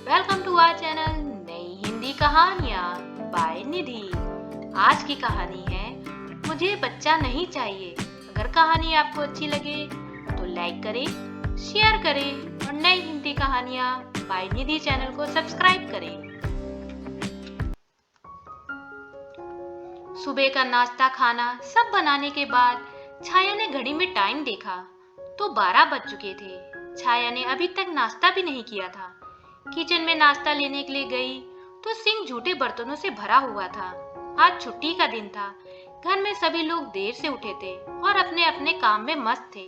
Welcome to our channel नई हिंदी कहानियाँ bye निधि। आज की कहानी है मुझे बच्चा नहीं चाहिए। अगर कहानी आपको अच्छी लगे तो लाइक करें, शेयर करें और नई हिंदी कहानियाँ बाय निधि चैनल को सब्सक्राइब करें। सुबह का नाश्ता खाना सब बनाने के बाद छाया ने घड़ी में टाइम देखा तो 12 बज चुके थे। छाया ने अभी तक नाश्ता भी नहीं किया था। किचन में नाश्ता लेने के लिए गई तो सिंक झूठे बर्तनों से भरा हुआ था। आज छुट्टी का दिन था। घर में सभी लोग देर से उठे थे और अपने अपने काम में मस्त थे।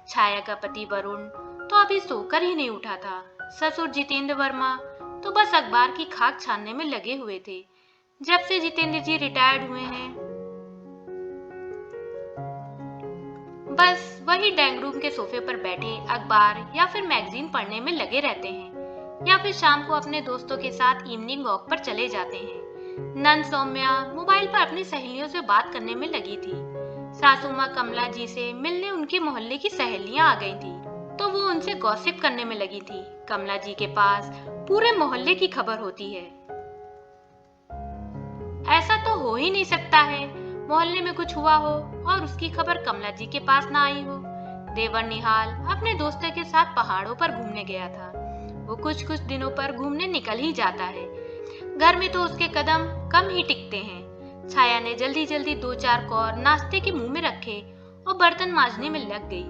छाया का पति वरुण तो अभी सोकर ही नहीं उठा था। ससुर जितेंद्र वर्मा तो बस अखबार की खाक छानने में लगे हुए थे। जब से जितेंद्र जी रिटायर्ड हुए हैं बस वही डाइनिंग रूम के सोफे पर बैठे अखबार या फिर मैगजीन पढ़ने में लगे रहते हैं या फिर शाम को अपने दोस्तों के साथ इवनिंग वॉक पर चले जाते हैं। नन सौम्या मोबाइल पर अपनी सहेलियों से बात करने में लगी थी। सासू माँ कमला जी से मिलने उनके मोहल्ले की सहेलियां आ गई थी तो वो उनसे गॉसिप करने में लगी थी। कमला जी के पास पूरे मोहल्ले की खबर होती है। ऐसा तो हो ही नहीं सकता है मोहल्ले में कुछ हुआ हो और उसकी खबर कमला जी के पास ना आई हो। देवर निहाल अपने दोस्तों के साथ पहाड़ों पर घूमने गया था। वो कुछ कुछ दिनों पर घूमने निकल ही जाता है। घर में तो उसके कदम कम ही टिकते हैं। छाया ने जल्दी जल्दी 2-4 कौर नाश्ते के मुंह में रखे और बर्तन मांजने में लग गई।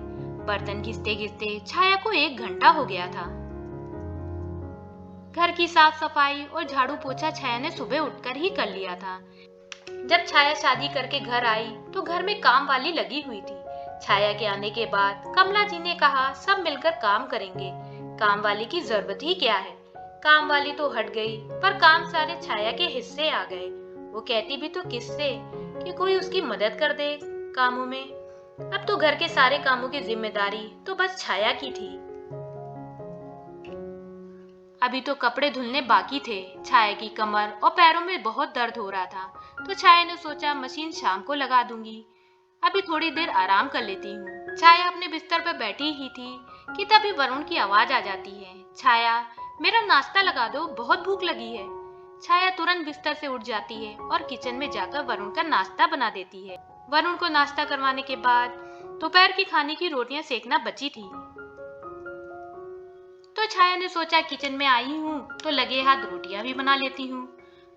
बर्तन घिसते घिसते छाया को 1 घंटा हो गया था। घर की साफ सफाई और झाड़ू पोछा छाया ने सुबह उठकर ही कर लिया था। जब छाया शादी करके घर आई तो घर में काम वाली लगी हुई थी। छाया के आने के बाद कमला जी ने कहा सब मिलकर काम करेंगे, काम वाली की जरूरत ही क्या है। काम वाली तो हट गई पर काम सारे छाया के हिस्से आ गए। वो कहती भी तो किससे कि कोई उसकी मदद कर दे कामों में। अब तो घर के सारे कामों की जिम्मेदारी तो बस छाया की थी। अभी तो कपड़े धुलने बाकी थे। छाया की कमर और पैरों में बहुत दर्द हो रहा था तो छाया ने सोचा मशीन शाम को लगा दूंगी, अभी थोड़ी देर आराम कर लेती हूँ। छाया अपने बिस्तर पर बैठी ही थी कि तभी वरुण की आवाज आ जाती है, छाया मेरा नाश्ता लगा दो, बहुत भूख लगी है। छाया तुरंत बिस्तर से उठ जाती है और किचन में जाकर वरुण का नाश्ता बना देती है। वरुण को नाश्ता करवाने के बाद दोपहर की खाने की रोटियां सेकना बची थी तो छाया ने सोचा किचन में आई हूँ तो लगे हाथ रोटियां भी बना लेती हूँ।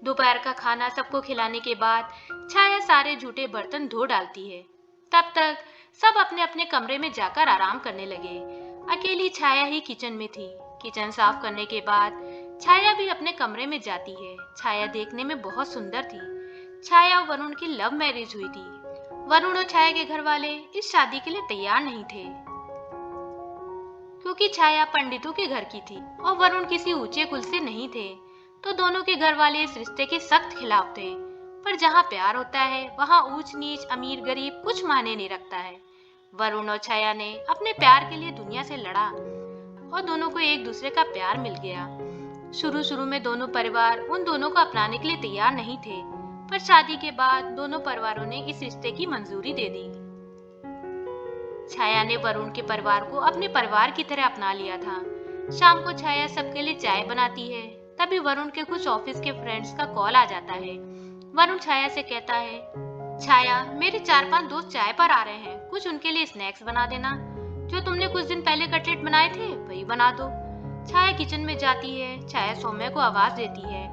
दोपहर का खाना सबको खिलाने के बाद छाया सारे झूठे बर्तन धो डालती है। तब तक सब अपने अपने कमरे में जाकर आराम करने लगे। अकेली छाया ही किचन में थी। किचन साफ करने के बाद छाया भी अपने कमरे में जाती है। छाया देखने में बहुत सुंदर थी। छाया और वरुण की लव मैरिज हुई थी। वरुण और छाया के घर वाले इस शादी के लिए तैयार नहीं थे क्योंकि छाया पंडितों के घर की थी और वरुण किसी ऊंचे कुल से नहीं थे तो दोनों के घर वाले इस रिश्ते के सख्त खिलाफ थे। पर जहाँ प्यार होता है वहाँ ऊंच नीच अमीर गरीब कुछ मायने नहीं रखता है। वरुण और छाया ने अपने प्यार के लिए दुनिया से लड़ा और दोनों को एक दूसरे का प्यार मिल गया। शुरू शुरू में दोनों परिवार उन दोनों को अपनाने के लिए तैयार नहीं थे पर शादी के बाद दोनों परिवारों ने इस रिश्ते की मंजूरी दे दी। छाया ने वरुण के परिवार को अपने परिवार की तरह अपना लिया था। शाम को छाया सबके लिए चाय बनाती है। तभी वरुण के कुछ ऑफिस के फ्रेंड्स का कॉल आ जाता है। वरुण छाया से कहता है, छाया मेरे 4-5 दोस्त चाय पर आ रहे हैं, कुछ उनके लिए स्नैक्स बना देना। जो तुमने कुछ दिन पहले कटलेट बनाए थे वही बना दो। छाया किचन में जाती है। छाया सौम्या को आवाज देती है।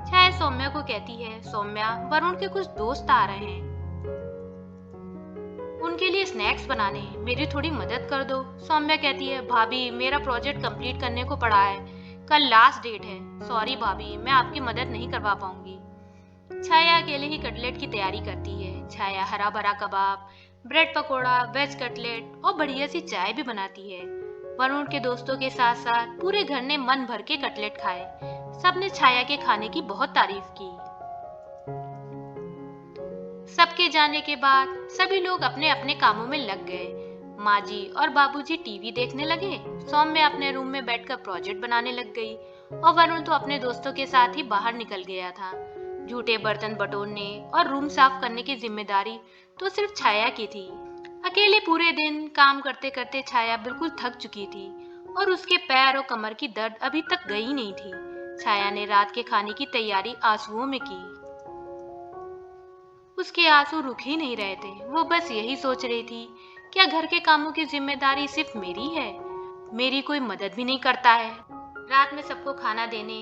छाया सौम्या को कहती है, सौम्या वरुण के कुछ दोस्त आ रहे हैं, उनके लिए स्नैक्स बनाने हैं, मेरी थोड़ी मदद कर दो। सौम्या कहती है, भाभी मेरा प्रोजेक्ट कंप्लीट करने को पड़ा है, कल लास्ट डेट है, सॉरी भाभी मैं आपकी मदद नहीं करवा पाऊंगी। छाया अकेले ही कटलेट की तैयारी करती है। छाया हरा भरा कबाब, ब्रेड पकोड़ा, वेज कटलेट और बढ़िया सी चाय भी बनाती है। वरुण के दोस्तों के साथ साथ पूरे घर ने मन भर के कटलेट खाए। सबने छाया के खाने की बहुत तारीफ की। सबके जाने के बाद सभी लोग अपने अपने कामों में लग गए। माँ जी और बाबूजी टीवी देखने लगे। सौम्या अपने रूम में बैठकर प्रोजेक्ट बनाने लग गई और वरुण तो अपने दोस्तों के साथ ही बाहर निकल गया था। झूठे बर्तन बटोरने और रूम साफ करने की जिम्मेदारी तो सिर्फ छाया की थी। अकेले पूरे दिन काम करते करते छाया बिल्कुल थक चुकी थी और उसके पैर और कमर की दर्द अभी तक गई नहीं थी। छाया ने रात के खाने की तैयारी आंसुओं में की। उसके आंसू रुक ही नहीं रहे थे। वो बस यही सोच रही थी, क्या घर के कामों की जिम्मेदारी सिर्फ मेरी है? मेरी कोई मदद भी नहीं करता है। रात में सबको खाना देने,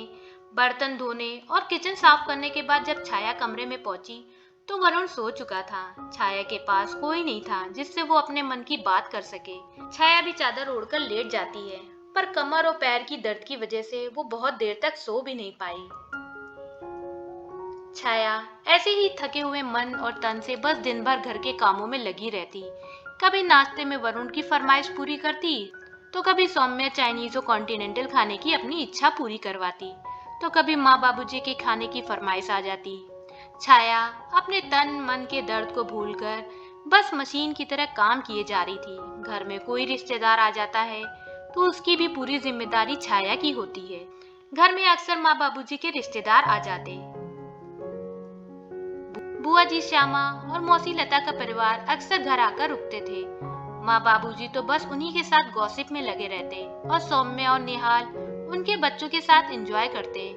बर्तन धोने और किचन साफ करने के बाद जब छाया कमरे में पहुंची तो वरुण सो चुका था। छाया के पास कोई नहीं था जिससे वो अपने मन की बात कर सके। छाया भी चादर ओढ़कर लेट जाती है, पर कमर और पैर की दर्द की वजह से वो बहुत देर तक सो भी नहीं पाई। छाया ऐसे ही थके हुए मन और तन से बस दिन भर घर के कामों में लगी रहती। कभी नाश्ते में वरुण की फरमाइश पूरी करती, तो कभी सौम्य चाइनीज और कॉन्टिनेंटल खाने की अपनी इच्छा पूरी करवाती, तो कभी माँ बाबूजी के खाने की फरमाइश आ जाती। छाया अपने तन मन के दर्द को भूलकर बस मशीन की तरह काम किए जा रही थी। घर में कोई रिश्तेदार आ जाता है तो उसकी भी पूरी जिम्मेदारी छाया की होती है। घर में अक्सर माँ बाबूजी के रिश्तेदार आ जाते। बुआ जी श्यामा और मौसी लता का परिवार अक्सर घर आकर रुकते थे। माँ बाबूजी तो बस उन्हीं के साथ गॉसिप में लगे रहते और सौम्य और निहाल उनके बच्चों के साथ एंजॉय करते,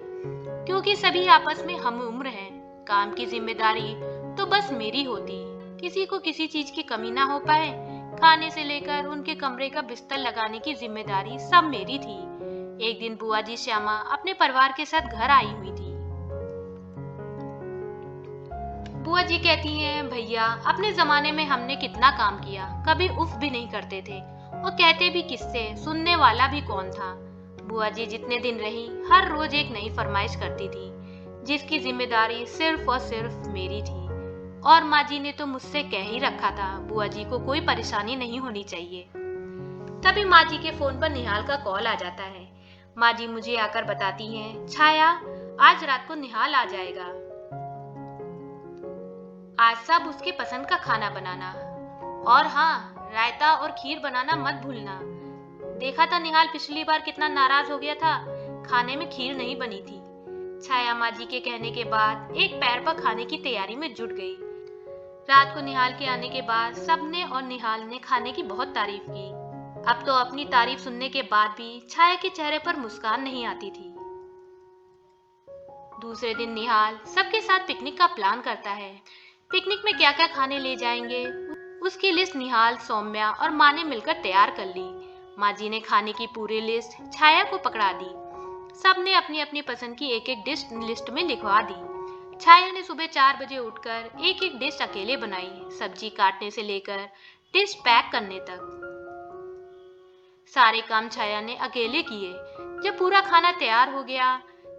क्योंकि सभी आपस में हम उम्र हैं। काम की जिम्मेदारी तो बस मेरी होती, किसी को किसी चीज की कमी ना हो पाए। खाने से लेकर उनके कमरे का बिस्तर लगाने की जिम्मेदारी सब मेरी थी। एक दिन बुआ जी श्यामा अपने परिवार के साथ घर आई हुई थी। बुआ जी कहती हैं, भैया अपने जमाने में हमने कितना काम किया, कभी उफ भी नहीं करते थे, और कहते भी किससे, सुनने वाला भी कौन था। बुआ जी जितने दिन रही हर रोज एक नई फरमाइश करती थी, जिसकी जिम्मेदारी सिर्फ और सिर्फ मेरी थी। और माँ जी ने तो मुझसे कह ही रखा था, बुआ जी को कोई परेशानी नहीं होनी चाहिए। तभी माँ जी के फोन पर निहाल का कॉल आ जाता है। माँ जी मुझे आकर बताती हैं, छाया आज रात को निहाल आ जाएगा, आज सब उसके पसंद का खाना बनाना, और हाँ रायता और खीर बनाना मत भूलना। देखा था निहाल पिछली बार कितना नाराज हो गया था, खाने में खीर नहीं बनी थी। छाया माँ जी के कहने के बाद एक पैर पर खाने की तैयारी में जुट गई। रात को निहाल के आने के बाद सबने और निहाल ने खाने की बहुत तारीफ की। अब तो अपनी तारीफ सुनने के बाद भी छाया के चेहरे पर मुस्कान नहीं आती थी। दूसरे दिन निहाल सबके साथ पिकनिक का प्लान करता है। पिकनिक में क्या क्या खाने ले जाएंगे उसकी लिस्ट निहाल, सौम्या और माँ ने मिलकर तैयार कर ली। माँ जी ने खाने की पूरी लिस्ट छाया को पकड़ा दी। सबने अपनी अपनी पसंद की एक एक डिश लिस्ट में लिखवा दी। छाया ने सुबह 4 बजे उठकर एक एक डिश अकेले बनाई, सब्जी काटने से लेकर डिश पैक करने तक। सारे काम छाया ने अकेले किए। जब पूरा खाना तैयार हो गया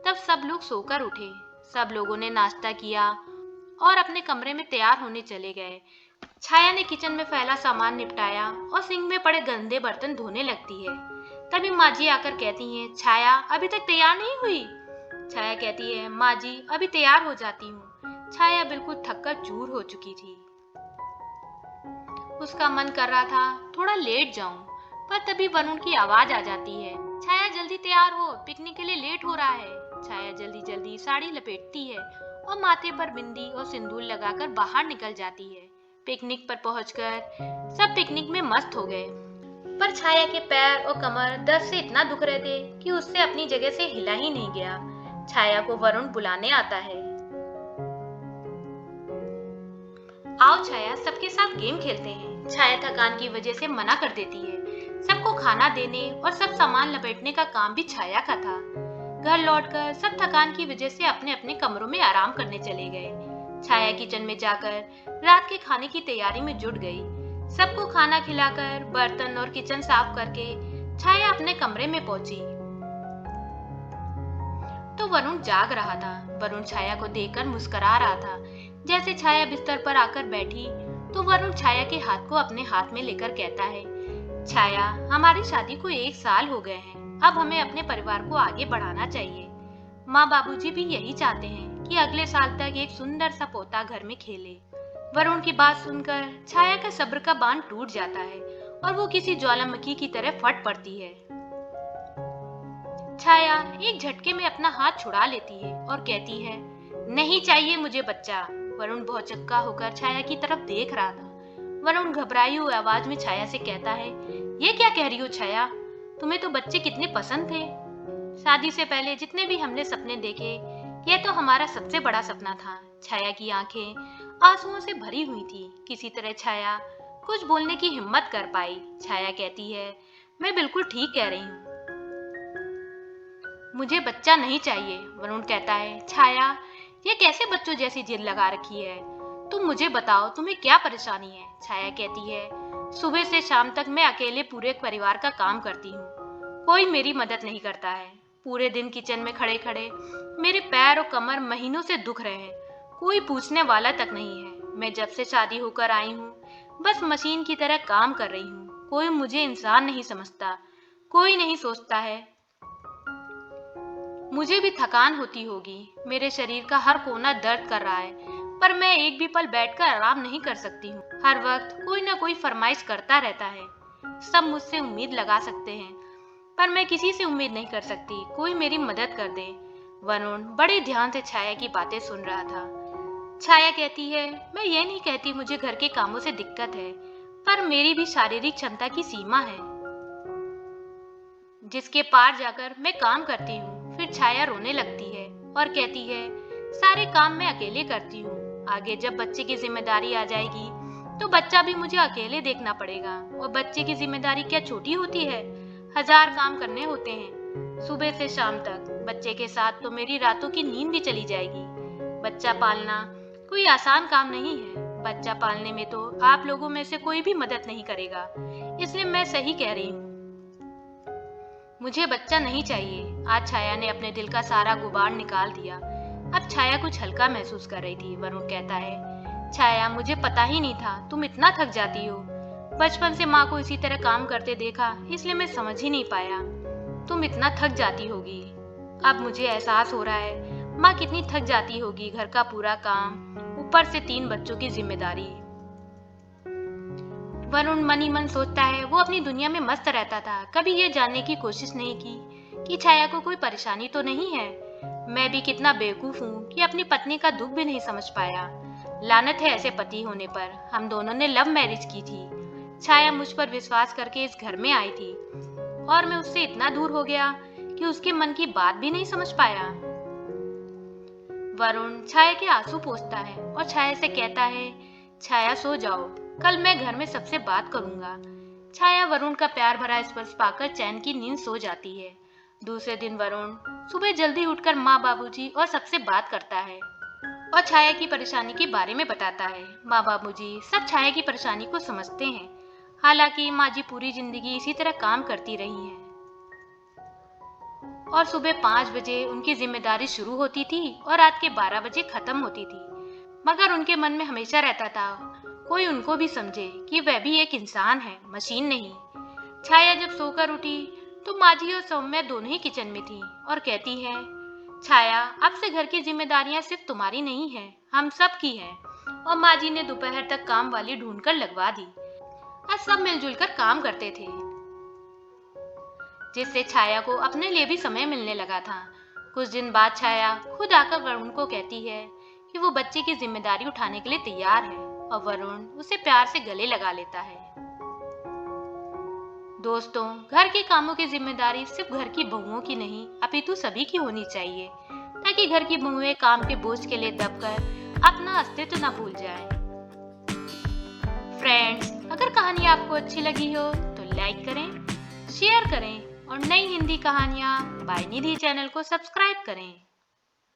तब सब लोग सोकर उठे। सब लोगों ने नाश्ता किया और अपने कमरे में तैयार होने चले गए। छाया ने किचन में फैला सामान निपटाया और सिंक में पड़े गंदे बर्तन धोने लगती है। तभी माँ जी आकर कहती हैं, छाया अभी तक तैयार नहीं हुई? छाया कहती है, माँ जी अभी तैयार हो जाती हूँ। छाया बिल्कुल थककर चूर हो चुकी थी। उसका मन कर रहा था थोड़ा लेट जाऊं, पर तभी वरुण की आवाज आ जाती है, छाया जल्दी तैयार हो, पिकनिक के लिए लेट हो रहा है। छाया जल्दी जल्दी साड़ी लपेटती है और माथे पर बिंदी और सिंदूर लगाकर बाहर निकल जाती है। पिकनिक पर पहुंचकर सब पिकनिक में मस्त हो गए, पर छाया के पैर और कमर दर्द से इतना दुख रहे थे कि उससे अपनी जगह से हिला ही नहीं गया। छाया को वरुण बुलाने आता है। आओ छाया, सबके साथ गेम खेलते हैं। छाया थकान की वजह से मना कर देती है। सबको खाना देने और सब सामान लपेटने का काम भी छाया का था। घर लौटकर सब थकान की वजह से अपने अपने कमरों में आराम करने चले गए। छाया किचन में जाकर रात के खाने की तैयारी में जुट गई। सबको खाना खिलाकर बर्तन और किचन साफ करके छाया अपने कमरे में पहुंची तो वरुण जाग रहा था। वरुण छाया को देखकर मुस्कुरा रहा था। जैसे छाया बिस्तर पर आकर बैठी तो वरुण छाया के हाथ को अपने हाथ में लेकर कहता है, छाया हमारी शादी को 1 साल हो गए हैं, अब हमें अपने परिवार को आगे बढ़ाना चाहिए। माँ बाबूजी भी यही चाहते हैं कि अगले साल तक एक सुंदर सा पोता घर में खेले। वरुण की बात सुनकर छाया का सब्र का बांध टूट जाता है और वो किसी ज्वालामुखी की तरह फट पड़ती है। छाया एक झटके में अपना हाथ छुड़ा लेती है और कहती है, नहीं चाहिए मुझे बच्चा। वरुण भौचक्का होकर छाया की तरफ देख रहा था। वरुण घबराई हुई आवाज में छाया से कहता है, ये क्या कह रही हो छाया, तुम्हें तो बच्चे कितने पसंद थे। शादी से पहले जितने भी हमने सपने देखे, यह तो हमारा सबसे बड़ा सपना था। छाया की आंखें आंसुओं से भरी हुई थी। किसी तरह छाया कुछ बोलने की हिम्मत कर पाई। छाया कहती है, मैं बिल्कुल ठीक कह रही हूँ, मुझे बच्चा नहीं चाहिए। वरुण कहता है, छाया ये कैसे बच्चों जैसी जिद लगा रखी है, तुम मुझे बताओ तुम्हें क्या परेशानी है। छाया कहती है, सुबह से शाम तक मैं अकेले पूरे परिवार का काम करती हूँ, कोई मेरी मदद नहीं करता है। पूरे दिन किचन में खड़े खड़े मेरे पैर और कमर महीनों से दुख रहे हैं, कोई पूछने वाला तक नहीं है। मैं जब से शादी होकर आई हूँ बस मशीन की तरह काम कर रही हूँ, कोई मुझे इंसान नहीं समझता, कोई नहीं सोचता है मुझे भी थकान होती होगी। मेरे शरीर का हर कोना दर्द कर रहा है, पर मैं एक भी पल बैठकर आराम नहीं कर सकती हूँ। हर वक्त कोई ना कोई फरमाइश करता रहता है। सब मुझसे उम्मीद लगा सकते हैं, पर मैं किसी से उम्मीद नहीं कर सकती, कोई मेरी मदद कर दे। वरुण बड़े ध्यान से छाया की बातें सुन रहा था। छाया कहती है, मैं ये नहीं कहती मुझे घर के कामों से दिक्कत है, पर मेरी भी शारीरिक क्षमता की सीमा है, जिसके पार जाकर मैं काम करती हूँ। फिर छाया रोने लगती है और कहती है, सारे काम मैं अकेले करती हूँ, आगे जब बच्चे की जिम्मेदारी आ जाएगी तो बच्चा भी मुझे अकेले देखना पड़ेगा। और बच्चे की जिम्मेदारी क्या छोटी होती है, 1000 काम करने होते हैं सुबह से शाम तक। बच्चे के साथ तो मेरी रातों की नींद भी चली जाएगी। बच्चा पालना कोई आसान काम नहीं है, बच्चा पालने में तो आप लोगों में से कोई भी मदद नहीं करेगा, इसलिए मैं सही कह रही हूँ, मुझे बच्चा नहीं चाहिए। आज छाया ने अपने दिल का सारा गुबार निकाल दिया। अब छाया कुछ हल्का महसूस कर रही थी। वरुण कहता है, छाया मुझे पता ही नहीं था तुम इतना थक जाती हो। बचपन से माँ को इसी तरह काम करते देखा, इसलिए मैं समझ ही नहीं पाया तुम इतना थक जाती होगी। अब मुझे एहसास हो रहा है माँ कितनी थक जाती होगी, घर का पूरा काम, ऊपर से 3 बच्चों की जिम्मेदारी। वरुण मन ही मन सोचता है, वो अपनी दुनिया में मस्त रहता था, कभी ये जानने की कोशिश नहीं की कि छाया को कोई परेशानी तो नहीं है। मैं भी कितना बेवकूफ हूँ कि अपनी पत्नी का दुख भी नहीं समझ पाया। लानत है ऐसे पति होने पर। हम दोनों ने लव मैरिज की थी। छाया मुझ पर विश्वास करके इस घर में आई थी और मैं उससे इतना दूर हो गया कि उसके मन की बात भी नहीं समझ पाया। वरुण छाया के आंसू पोंछता है और छाया से कहता है, छाया सो जाओ, कल मैं घर में सबसे बात करूंगा। छाया वरुण का प्यार भरा स्पर्श पाकर चैन की नींद सो जाती है। दूसरे दिन वरुण सुबह जल्दी उठकर माँ, बाबूजी और सबसे बात करता है और छाया की परेशानी के बारे में बताता है। माँ बाबूजी सब छाया की परेशानी को समझते हैं, हालांकि माँ जी पूरी जिंदगी इसी तरह काम करती रही हैं और सुबह 5 बजे उनकी जिम्मेदारी शुरू होती थी और रात के 12 बजे खत्म होती थी। मगर उनके मन में हमेशा रहता था कोई उनको भी समझे कि वह भी एक इंसान है, मशीन नहीं। छाया जब सोकर उठी तो माजी और सौम्या दोनों ही किचन में थी और कहती है, छाया अब से घर की जिम्मेदारियां सिर्फ तुम्हारी नहीं है, हम सब की है। और माजी ने दोपहर तक काम वाली ढूंढकर लगवा दी। आज सब मिलजुल कर काम करते थे, जिससे छाया को अपने लिए भी समय मिलने लगा था। कुछ दिन बाद छाया खुद आकर वरुण को कहती है कि वो बच्चे की जिम्मेदारी उठाने के लिए तैयार है और वरुण उसे प्यार से गले लगा लेता है। दोस्तों, घर के कामों की जिम्मेदारी सिर्फ घर की बहुओं की नहीं, अपितु सभी की होनी चाहिए, ताकि घर की बहुएं काम के बोझ के लिए दबकर अपना अस्तित्व न भूल जाएं। फ्रेंड्स, अगर कहानी आपको अच्छी लगी हो तो लाइक करें, शेयर करें और नई हिंदी कहानियां बाय निधि चैनल को सब्सक्राइब करें।